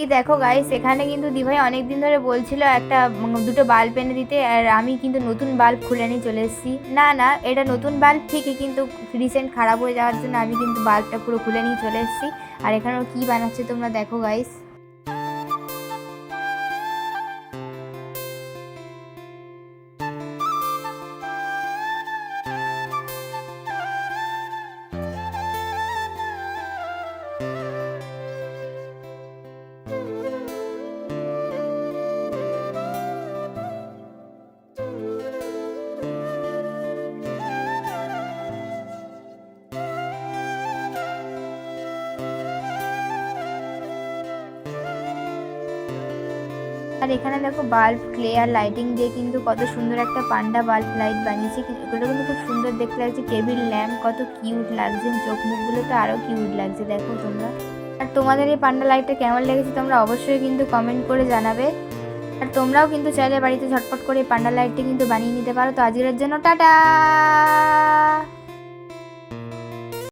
এই দেখো গাইস, এখানে কিন্তু দিভাই অনেকদিন ধরে বলছিল একটা দুটো বাল্ব এনে দিতে, আর আমি কিন্তু নতুন বাল্ব খুলে নিয়ে চলে এসেছি। না না, এটা নতুন বাল্ব ঠিকই, কিন্তু রিসেন্ট খারাপ হয়ে যাওয়ার জন্য আমি কিন্তু বাল্বটা পুরো খুলে নিয়ে চলে এসেছি। আর এখানে ও কি বানাচ্ছে তোমরা দেখো গাইস। আর এখানে দেখো বাল্ব ক্লে আর লাইটিং দিয়ে কিন্তু কত সুন্দর একটা পান্ডা বাল্ব লাইট বানিয়েছে। এগুলো কিন্তু খুব সুন্দর দেখতে লাগছে। টেবিল ল্যাম্প কত কিউট লাগছে, চোখ মুখগুলো তো আরো কিউট লাগছে দেখো তোমরা। আর তোমাদের এই পান্ডা লাইটটা কেমন লেগেছে তোমরা অবশ্যই কিন্তু কমেন্ট করে জানাবে। আর তোমরাও কিন্তু চাইলে বাড়িতে ঝটপট করে পান্ডা লাইটটি কিন্তু বানিয়ে নিতে পারো। তো আজকের জন্য টাটা।